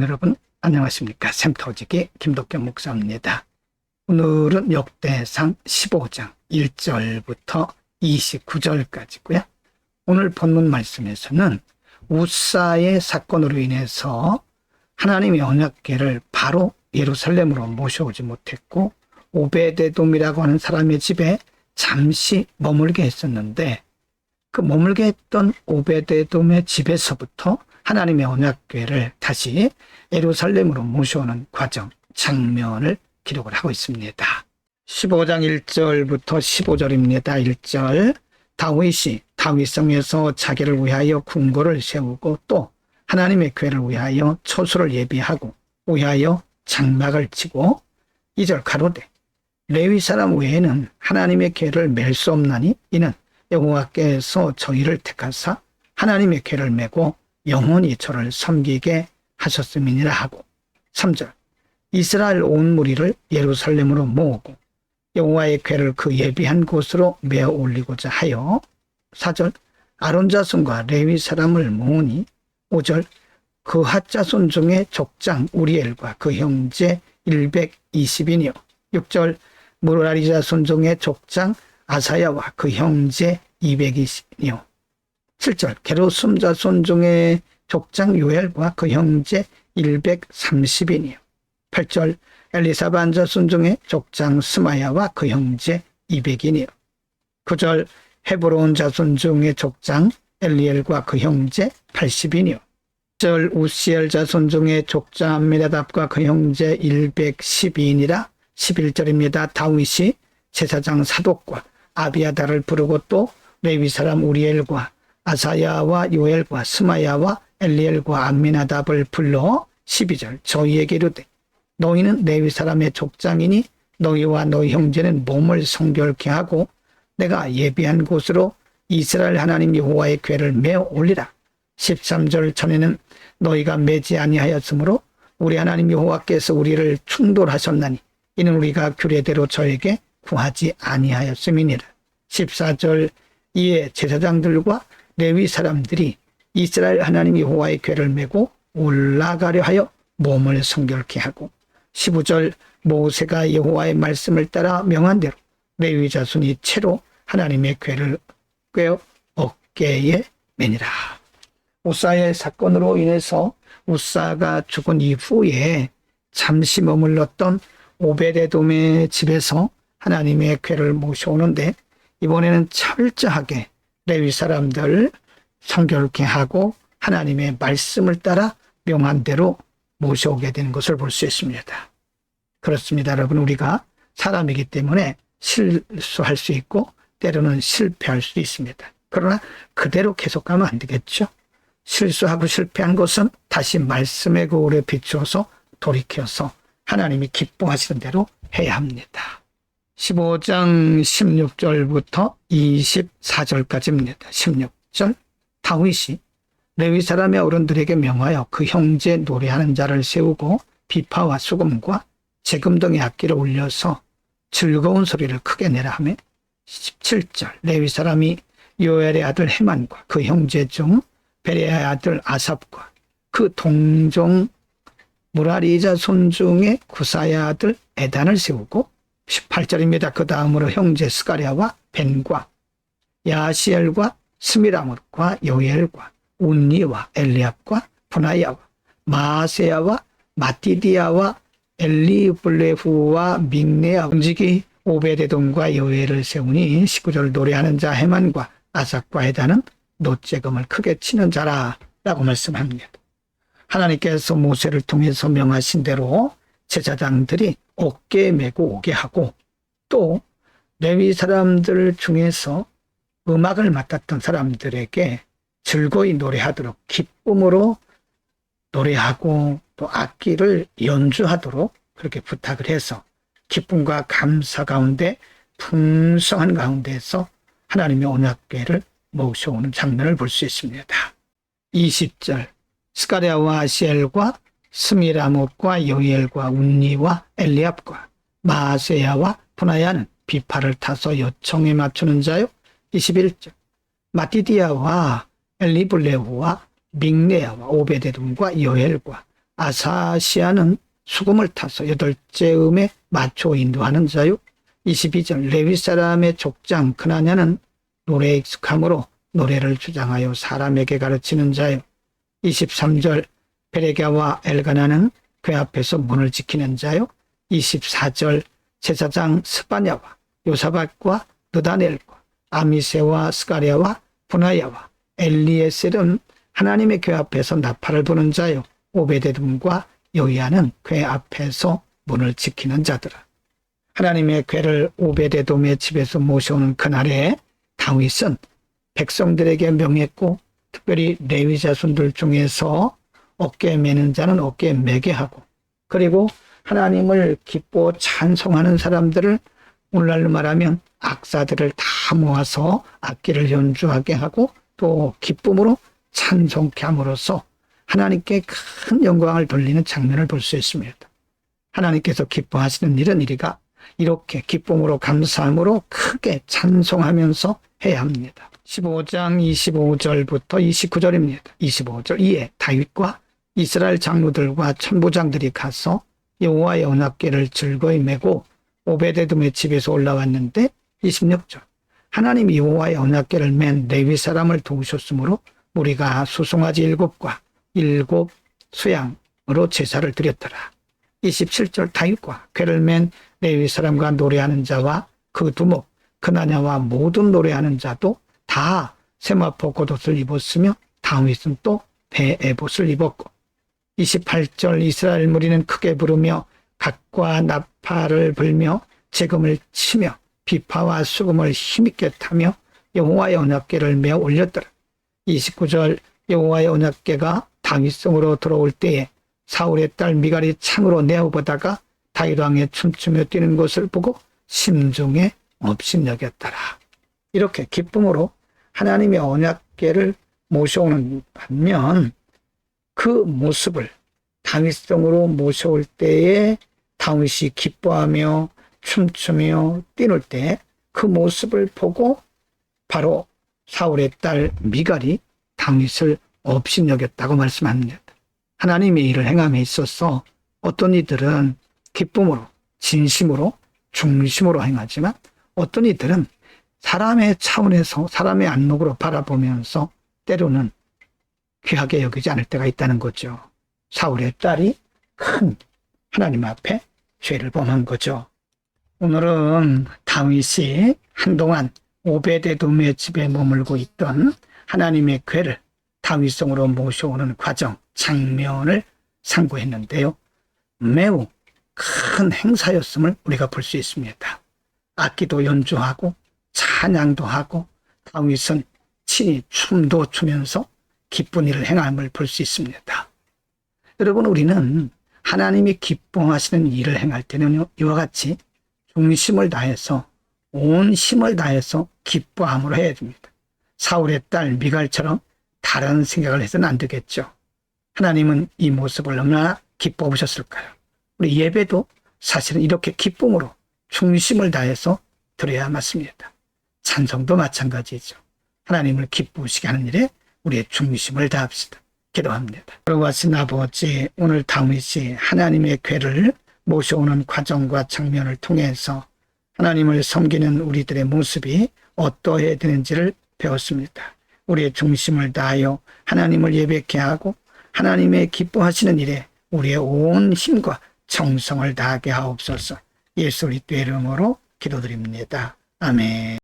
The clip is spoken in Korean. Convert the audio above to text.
여러분 안녕하십니까. 샘터지기 김덕경 목사입니다. 오늘은 역대상 15장 1절부터 29절까지고요. 오늘 본문 말씀에서는 우사의 사건으로 인해서 하나님의 언약궤를 바로 예루살렘으로 모셔오지 못했고 오베데돔이라고 하는 사람의 집에 잠시 머물게 했었는데, 그 머물게 했던 오베데돔의 집에서부터 하나님의 언약궤를 다시 예루살렘으로 모셔오는 과정, 장면을 기록을 하고 있습니다. 15장 1절부터 15절입니다. 1절, 다윗이 다윗성에서 자기를 위하여 궁궐을 세우고 또 하나님의 궤를 위하여 초소를 예비하고 위하여 장막을 치고, 2절 가로되 레위 사람 외에는 하나님의 궤를 맬 수 없나니 이는 여호와께서 저희를 택하사 하나님의 궤를 메고 영원히 저를 섬기게 하셨음이니라 하고, 3절 이스라엘 온 무리를 예루살렘으로 모으고 여호와의 궤를 그 예비한 곳으로 메어 올리고자 하여, 4절 아론 자손과 레위 사람을 모으니, 5절 그핫 자손 중에 족장 우리엘과 그 형제 120이니요, 6절 무라리 자손 중에 족장 아사야와 그 형제 220이니요, 7절 게르솜 자손 중에 족장 요엘과 그 형제 130이니요, 8절 엘리사반 자손 중에 족장 스마야와 그 형제 200이니요, 9절 헤브론 자손 중에 족장 엘리엘과 그 형제 80이니요, 10절 우시엘 자손 중에 족장 암미나답과 그 형제 112이니라. 11절입니다. 다윗이 제사장 사독과 아비아다를 부르고 또 레위 사람 우리엘과 아사야와 요엘과 스마야와 엘리엘과 암미나답을 불러 12절 저희에게 이르되 너희는 레위 사람의 족장이니 너희와 너희 형제는 몸을 성결케 하고 내가 예비한 곳으로 이스라엘 하나님 여호와의 궤를 메어 올리라. 13절 전에는 너희가 매지 아니하였으므로 우리 하나님 여호와께서 우리를 충돌하셨나니 이는 우리가 규례대로 저에게 구하지 아니하였음이니라. 14절 이에 제사장들과 레위 사람들이 이스라엘 하나님 여호와의 궤를 메고 올라가려 하여 몸을 성결케 하고, 15절 모세가 여호와의 말씀을 따라 명한 대로 레위 자손이 채로 하나님의 궤를 꿰어 어깨에 매니라. 우사의 사건으로 인해서 우사가 죽은 이후에 잠시 머물렀던 오베데돔의 집에서 하나님의 궤를 모셔오는데, 이번에는 철저하게 레위 사람들 성결케 하고 하나님의 말씀을 따라 명한 대로 모셔오게 되는 것을 볼 수 있습니다. 그렇습니다. 여러분, 우리가 사람이기 때문에 실수할 수 있고 때로는 실패할 수 있습니다. 그러나 그대로 계속 가면 안 되겠죠. 실수하고 실패한 것은 다시 말씀의 거울에 비추어서 돌이켜서 하나님이 기뻐하시는 대로 해야 합니다. 15장 16절부터 24절까지입니다. 16절 다윗이 레위 사람의 어른들에게 명하여 그 형제 노래하는 자를 세우고 비파와 수금과 재금 등의 악기를 울려서 즐거운 소리를 크게 내라 하며, 17절 레위 사람이 요엘의 아들 헤만과 그 형제 중 베레아의 아들 아삽과 그 동종 무라리 자손 중에 구사야 아들 에단을 세우고, 18절입니다. 그 다음으로 형제 스가랴와 벤과 야시엘과 스미라못과 요엘과 운니와 엘리압과 분하야와 마세야와 마티디아와 엘리블레후와 믹네야 은직이 오베데돔과 요엘을 세우니, 19절 노래하는 자 헤만과 아삭과 에단은 노재금을 크게 치는 자라 라고 말씀합니다. 하나님께서 모세를 통해서 명하신 대로 제사장들이 어깨에 메고 오게 하고, 또 레위 사람들 중에서 음악을 맡았던 사람들에게 즐거이 노래하도록 기쁨으로 노래하고 또 악기를 연주하도록 그렇게 부탁을 해서 기쁨과 감사 가운데 풍성한 가운데서 하나님의 언약궤를 모셔오는 장면을 볼 수 있습니다. 20절 스가랴와 아시엘과 스미라못과 요엘과 운니와 엘리압과 마세야와 분하야는 비파를 타서 요청에 맞추는 자요. 21절 마티디아와 엘리블레후와 믹네야와 오베데돔과 요엘과 아사시아는 수금을 타서 여덟째 음에 맞춰 인도하는 자요. 22절 레위 사람의 족장 크나냐는 노래에 익숙함으로 노래를 주장하여 사람에게 가르치는 자요. 23절 베레갸와 엘가나는 그 앞에서 문을 지키는 자요. 24절 제사장 스바냐와 요사박과 느다넬과 아미세와 스가랴와 분하야와 엘리에셀은 하나님의 궤 앞에서 나팔을 부는 자요. 오베데돔과 여이야는 궤 앞에서 문을 지키는 자들아. 하나님의 궤를 오베데돔의 집에서 모셔오는 그날에 다윗은 백성들에게 명했고, 특별히 레위 자손들 중에서 어깨에 매는 자는 어깨에 매게 하고, 그리고 하나님을 기뻐 찬송하는 사람들을 오늘날로 말하면 악사들을 다 모아서 악기를 연주하게 하고 또 기쁨으로 찬송케 함으로써 하나님께 큰 영광을 돌리는 장면을 볼 수 있습니다. 하나님께서 기뻐하시는 일은 이리가 이렇게 기쁨으로 감사함으로 크게 찬송하면서 해야 합니다. 15장 25절부터 29절입니다. 25절 이에 다윗과 이스라엘 장로들과 천부장들이 가서 여호와의 언약궤를 즐거이 메고 오베데돔의 집에서 올라왔는데 26절 하나님이 여호와의 언약궤를 맨 레위 사람을 도우셨으므로 무리가 수송아지 7과 7 수양으로 제사를 드렸더라. 27절 다윗과 궤를 맨 레위 사람과 노래하는 자와 그 두목 그나냐와 모든 노래하는 자도 다 세마포 겉옷을 입었으며 다윗은 또 배에봇을 입었고 28절 이스라엘 무리는 크게 부르며 각과 나팔을 불며 재금을 치며 비파와 수금을 힘있게 타며 여호와의 언약궤를 메어 올렸더라. 29절 여호와의 언약궤가 다윗성으로 들어올 때에 사울의 딸 미갈이 창으로 내어보다가 다윗 왕의 춤추며 뛰는 것을 보고 심중에 업신여겼더라. 이렇게 기쁨으로 하나님의 언약궤를 모셔오는 반면 그 모습을 다윗성으로 모셔올 때에 다윗이 기뻐하며 춤추며 뛰놀 때 그 모습을 보고 바로 사울의 딸 미갈이 다윗을 업신여겼다고 말씀합니다. 하나님의 일을 행함에 있어서 어떤 이들은 기쁨으로 진심으로 중심으로 행하지만 어떤 이들은 사람의 차원에서 사람의 안목으로 바라보면서 때로는 귀하게 여기지 않을 때가 있다는 거죠. 사울의 딸이 큰 하나님 앞에 죄를 범한 거죠. 오늘은 다윗이 한동안 오베데돔의 집에 머물고 있던 하나님의 궤를 다윗성으로 모셔오는 과정, 장면을 상고했는데요. 매우 큰 행사였음을 우리가 볼 수 있습니다. 악기도 연주하고 찬양도 하고 다윗은 친히 춤도 추면서 기쁜 일을 행함을 볼 수 있습니다. 여러분, 우리는 하나님이 기뻐하시는 일을 행할 때는 이와 같이 중심을 다해서 온 힘을 다해서 기뻐함으로 해야 됩니다. 사울의 딸 미갈처럼 다른 생각을 해서는 안 되겠죠. 하나님은 이 모습을 얼마나 기뻐 보셨을까요? 우리 예배도 사실은 이렇게 기쁨으로 중심을 다해서 드려야 맞습니다. 찬송도 마찬가지죠. 하나님을 기쁘시게 하는 일에 우리의 중심을 다합시다. 기도합니다. 그러하신 아버지, 오늘 다윗이 하나님의 궤를 모셔오는 과정과 장면을 통해서 하나님을 섬기는 우리들의 모습이 어떠해야 되는지를 배웠습니다. 우리의 중심을 다하여 하나님을 예배케 하고 하나님의 기뻐하시는 일에 우리의 온 힘과 정성을 다하게 하옵소서. 예수 그리스도의 이름으로 기도드립니다. 아멘.